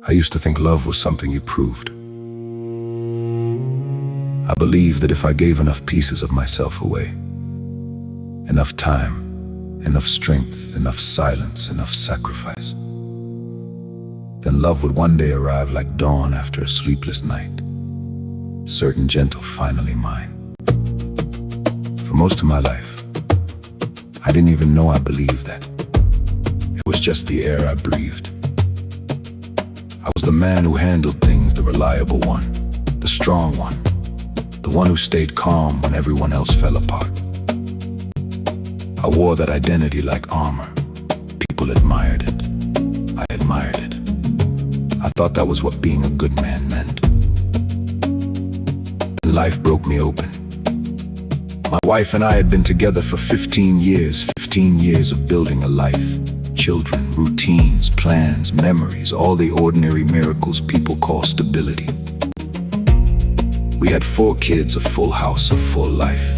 I used to think love was something you proved. I believed that if I gave enough pieces of myself away, enough time, enough strength, enough silence, enough sacrifice, then love would one day arrive like dawn after a sleepless night, certain, gentle, finally mine. For most of my life, I didn't even know I believed that. It was just the air I breathed. I was the man who handled things, the reliable one, the strong one, the one who stayed calm when everyone else fell apart. I wore that identity like armor. People admired it. I admired it. I thought that was what being a good man meant. And life broke me open. My wife and I had been together for 15 years of building a life. Children, routines, plans, memories, all the ordinary miracles people call stability. We had 4 kids, a full house, a full life.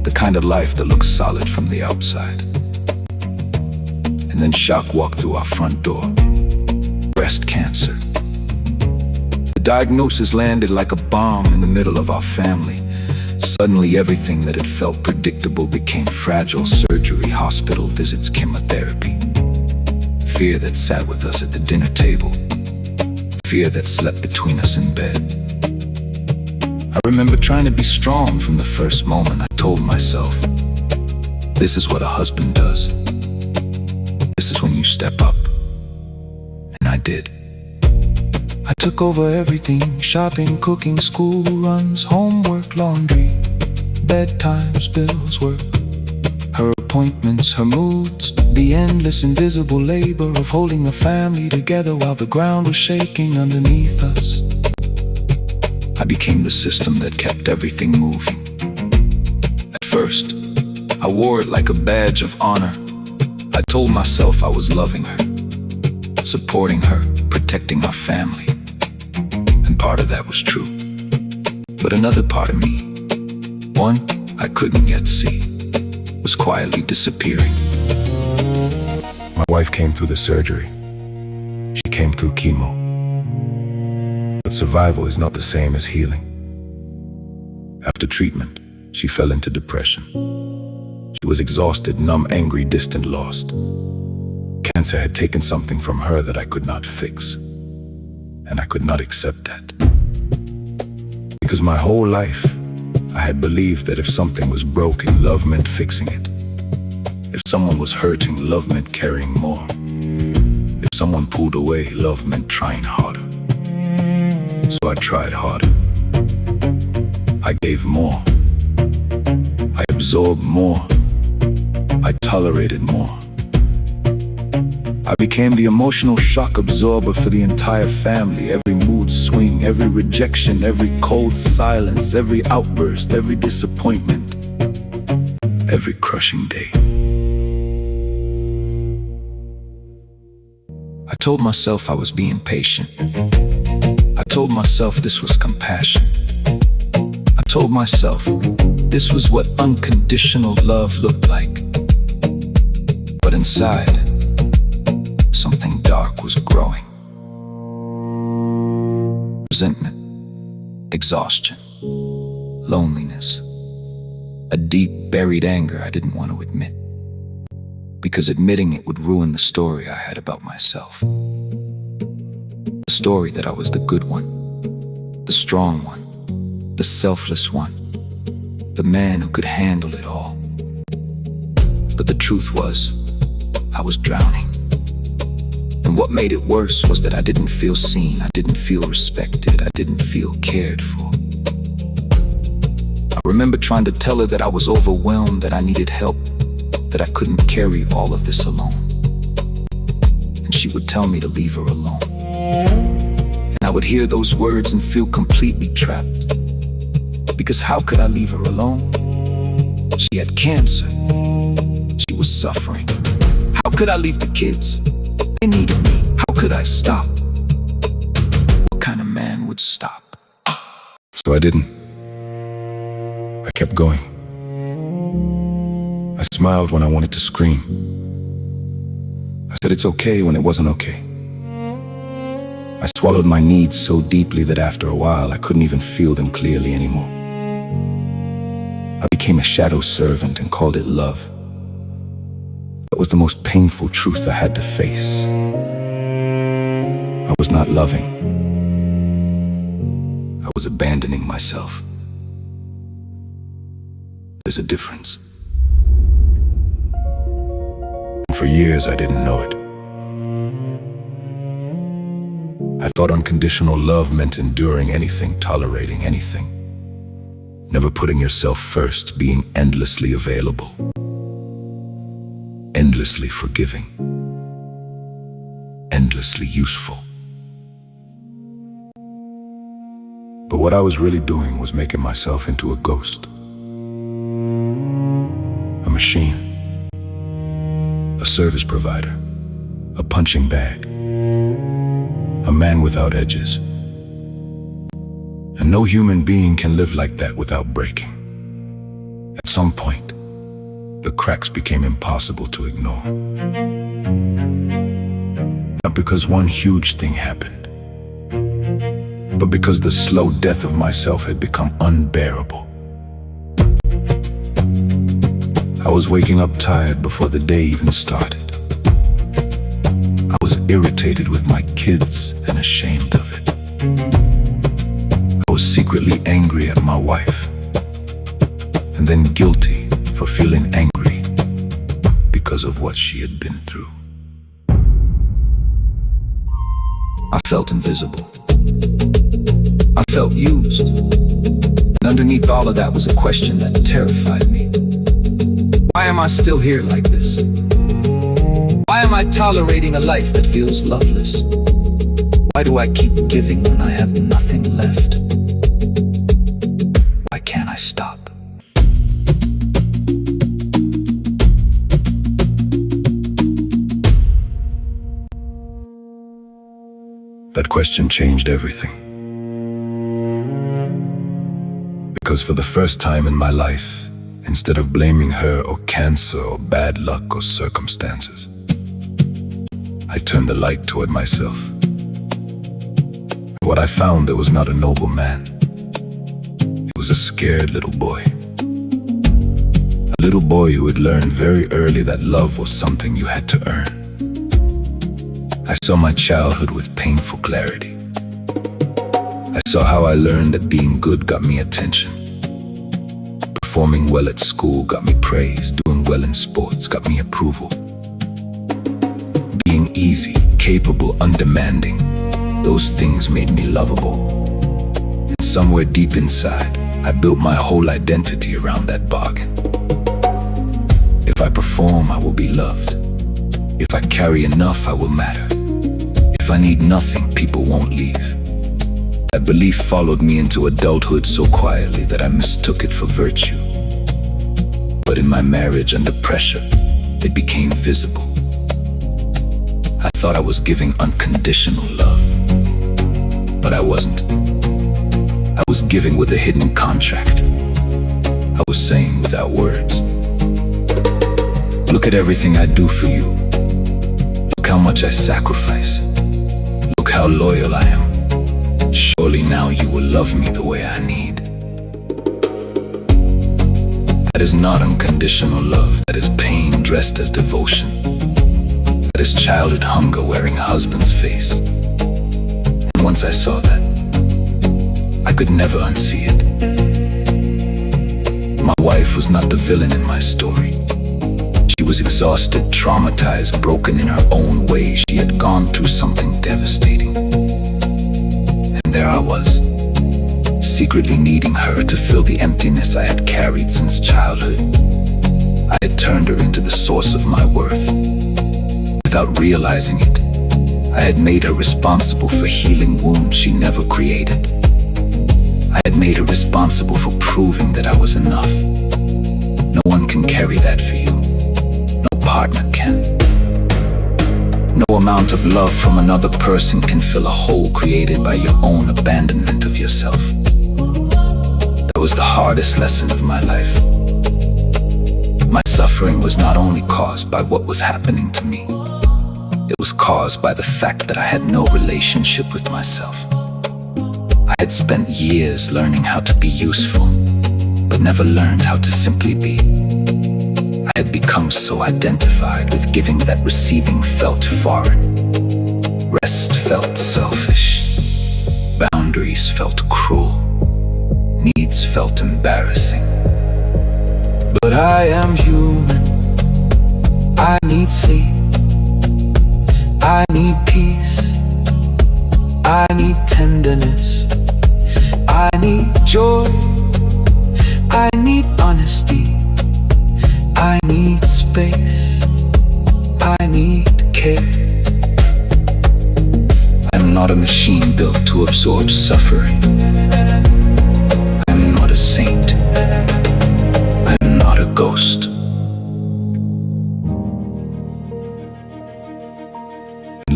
The kind of life that looks solid from the outside. And then shock walked through our front door. Breast cancer. The diagnosis landed like a bomb in the middle of our family. Suddenly everything that had felt predictable became fragile. Surgery, hospital visits, chemotherapy. Fear that sat with us at the dinner table. Fear that slept between us in bed. I remember trying to be strong from the first moment. I told myself, this is what a husband does. This is when you step up. And I did. I took over everything: shopping, cooking, school runs, homework, laundry, bedtimes, bills, work, her appointments, her moods, the endless invisible labor of holding the family together while the ground was shaking underneath us. I became the system that kept everything moving. At first, I wore it like a badge of honor. I told myself I was loving her, supporting her, protecting our family. And part of that was true. But another part of me, one I couldn't yet see, was quietly disappearing. My wife came through the surgery. She came through chemo. But survival is not the same as healing. After treatment, she fell into depression. She was exhausted, numb, angry, distant, lost. Cancer had taken something from her that I could not fix. And I could not accept that. Because my whole life, I had believed that if something was broken, love meant fixing it. If someone was hurting, love meant caring more. If someone pulled away, love meant trying harder. So I tried harder. I gave more. I absorbed more. I tolerated more. I became the emotional shock absorber for the entire family. Every mood swing, every rejection, every cold silence, every outburst, every disappointment, every crushing day. I told myself I was being patient. I told myself this was compassion. I told myself this was what unconditional love looked like. But inside, something dark was growing. Resentment, exhaustion, loneliness, a deep buried anger I didn't want to admit, because admitting it would ruin the story I had about myself. The story that I was the good one, the strong one, the selfless one, the man who could handle it all. But the truth was, I was drowning. And what made it worse was that I didn't feel seen, I didn't feel respected, I didn't feel cared for. I remember trying to tell her that I was overwhelmed, that I needed help, that I couldn't carry all of this alone. And she would tell me to leave her alone. And I would hear those words and feel completely trapped. Because how could I leave her alone? She had cancer. She was suffering. How could I leave the kids? They needed me. How could I stop? What kind of man would stop? So I didn't. I kept going. I smiled when I wanted to scream. I said it's okay when it wasn't okay. I swallowed my needs so deeply that after a while I couldn't even feel them clearly anymore. I became a shadow servant and called it love. That was the most painful truth I had to face. I was not loving. I was abandoning myself. There's a difference. And for years I didn't know it. I thought unconditional love meant enduring anything, tolerating anything. Never putting yourself first, being endlessly available. Endlessly forgiving. Endlessly useful. But what I was really doing was making myself into a ghost. A machine. A service provider. A punching bag. A man without edges. And no human being can live like that without breaking. At some point, the cracks became impossible to ignore. Not because one huge thing happened, but because the slow death of myself had become unbearable. I was waking up tired before the day even started. I was irritated with my kids and ashamed of it. I was secretly angry at my wife, and then guilty for feeling angry because of what she had been through. I felt invisible. I felt used. And underneath all of that was a question that terrified me. Why am I still here like this? Why am I tolerating a life that feels loveless? Why do I keep giving when I have nothing left? Why can't I stop? That question changed everything. Because for the first time in my life, instead of blaming her or cancer or bad luck or circumstances, I turned the light toward myself. What I found there was not a noble man. It was a scared little boy. A little boy who had learned very early that love was something you had to earn. I saw my childhood with painful clarity. I saw how I learned that being good got me attention. Performing well at school got me praise. Doing well in sports got me approval. Being easy, capable, undemanding, those things made me lovable. And somewhere deep inside, I built my whole identity around that bargain. If I perform, I will be loved. If I carry enough, I will matter. If I need nothing, people won't leave. That belief followed me into adulthood so quietly that I mistook it for virtue. But in my marriage, under pressure, it became visible. I thought I was giving unconditional love, but I wasn't. I was giving with a hidden contract. I was saying without words, look at everything I do for you. Look how much I sacrifice. Look how loyal I am. Surely now you will love me the way I need. That is not unconditional love. That is pain dressed as devotion. That is childhood hunger wearing a husband's face. And once I saw that, I could never unsee it. My wife was not the villain in my story. She was exhausted, traumatized, broken in her own way. She had gone through something devastating. And there I was, secretly needing her to fill the emptiness I had carried since childhood. I had turned her into the source of my worth. Without realizing it, I had made her responsible for healing wounds she never created. I had made her responsible for proving that I was enough. No one can carry that for you. No partner can. No amount of love from another person can fill a hole created by your own abandonment of yourself. That was the hardest lesson of my life. My suffering was not only caused by what was happening to me, it was caused by the fact that I had no relationship with myself. I had spent years learning how to be useful, but never learned how to simply be. I had become so identified with giving that receiving felt foreign. Rest felt selfish. Boundaries felt cruel. Needs felt embarrassing. But I am human. I need sleep. I need peace. I need tenderness. I need joy. I need honesty. I need space. I need care. I'm not a machine built to absorb suffering. I'm not a saint. I'm not a ghost.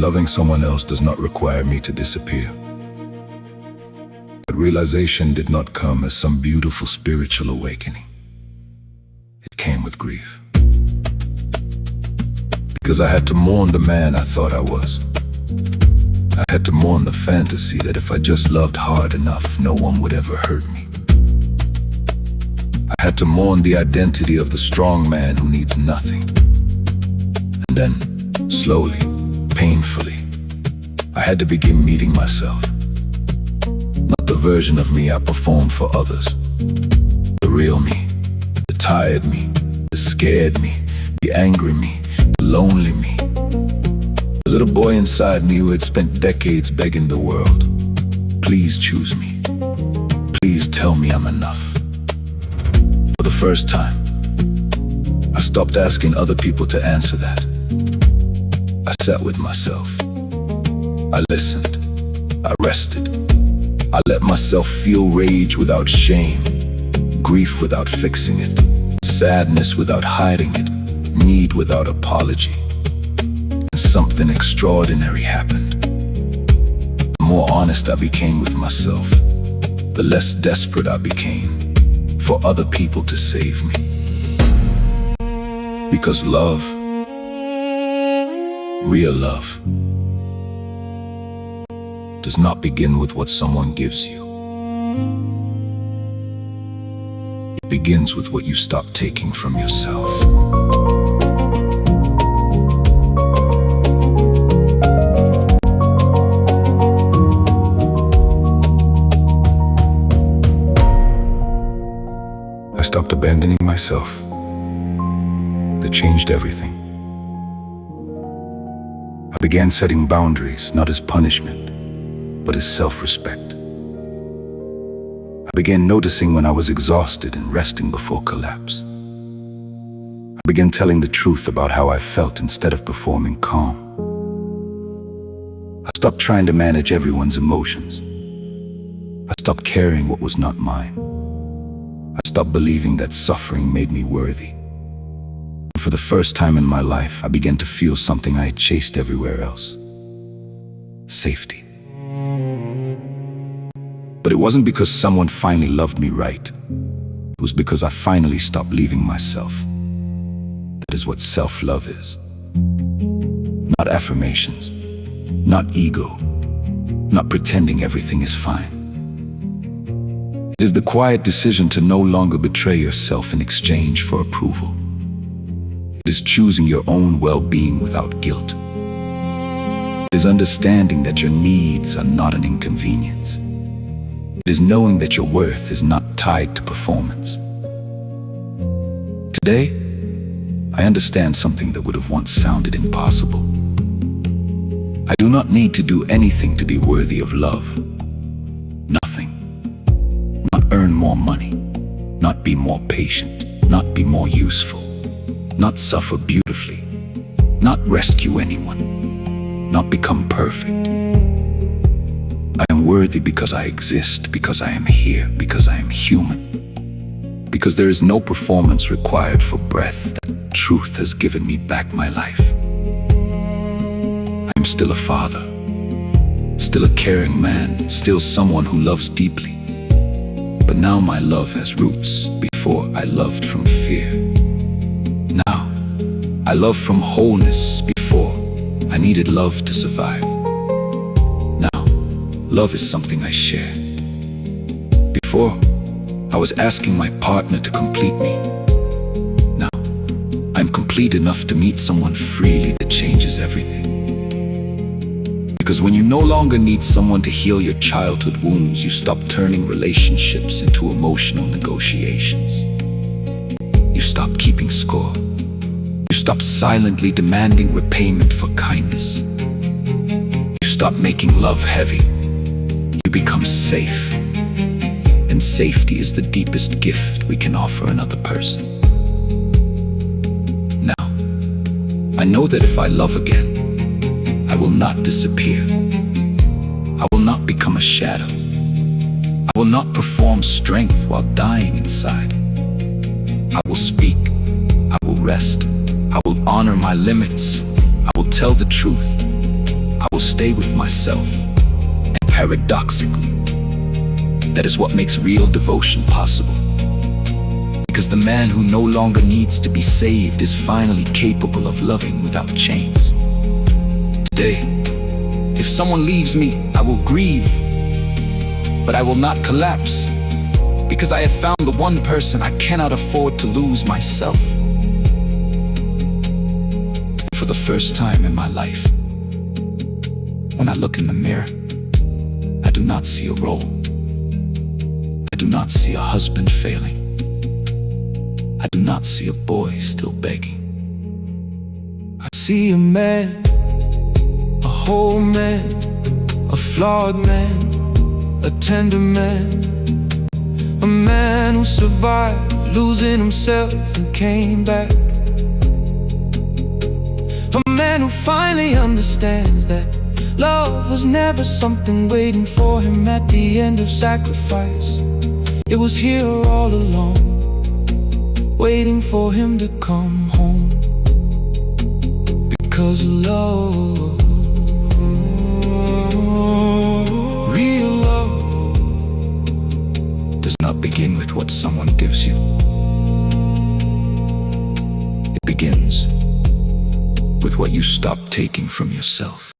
Loving someone else does not require me to disappear. But realization did not come as some beautiful spiritual awakening. It came with grief. Because I had to mourn the man I thought I was. I had to mourn the fantasy that if I just loved hard enough, no one would ever hurt me. I had to mourn the identity of the strong man who needs nothing. And then, slowly, painfully, I had to begin meeting myself. Not the version of me I performed for others. The real me, the tired me, the scared me, the angry me, the lonely me. The little boy inside me who had spent decades begging the world, please choose me. Please tell me I'm enough. For the first time, I stopped asking other people to answer that. I sat with myself. I listened. I rested. I let myself feel rage without shame, grief without fixing it, sadness without hiding it, need without apology. And something extraordinary happened. The more honest I became with myself, the less desperate I became for other people to save me. Because love, real love, does not begin with what someone gives you. It begins with what you stop taking from yourself. I stopped abandoning myself. That changed everything. I began setting boundaries, not as punishment, but as self-respect. I began noticing when I was exhausted and resting before collapse. I began telling the truth about how I felt instead of performing calm. I stopped trying to manage everyone's emotions. I stopped caring what was not mine. I stopped believing that suffering made me worthy. For the first time in my life, I began to feel something I had chased everywhere else. Safety. But it wasn't because someone finally loved me right. It was because I finally stopped leaving myself. That is what self-love is. Not affirmations, not ego, not pretending everything is fine. It is the quiet decision to no longer betray yourself in exchange for approval. It is choosing your own well-being without guilt. It is understanding that your needs are not an inconvenience. It is knowing that your worth is not tied to performance. Today, I understand something that would have once sounded impossible. I do not need to do anything to be worthy of love. Nothing. Not earn more money. Not be more patient. Not be more useful. Not suffer beautifully. Not rescue anyone. Not become perfect. I am worthy because I exist, because I am here, because I am human. Because there is no performance required for breath. That truth has given me back my life. I am still a father, still a caring man, still someone who loves deeply. But now my love has roots. Before I loved from fear. Now, I love from wholeness. Before, I I needed love to survive. Now, love is something I share. Before, I was asking my partner to complete me. Now, I'm complete enough to meet someone freely that changes everything. Because when you no longer need someone to heal your childhood wounds, you stop turning relationships into emotional negotiations. You stop keeping score. You stop silently demanding repayment for kindness. You stop making love heavy. You become safe. And safety is the deepest gift we can offer another person. Now, I know that if I love again, I will not disappear. I will not become a shadow. I will not perform strength while dying inside. I will speak. I will rest. I will honor my limits. I will tell the truth. I will stay with myself. And paradoxically, that is what makes real devotion possible. Because the man who no longer needs to be saved is finally capable of loving without chains. Today, if someone leaves me, I will grieve, but I will not collapse, because I have found the one person I cannot afford to lose, myself. For the first time in my life, when I look in the mirror, I do not see a role. I do not see a husband failing. I do not see a boy still begging. I see a man, a whole man, a flawed man, a tender man, a man who survived losing himself and came back, a man who finally understands that love was never something waiting for him at the end of sacrifice. It was here all along, waiting for him to come home. Because love, real love, does not begin with what someone gives you. It begins with what you stop taking from yourself.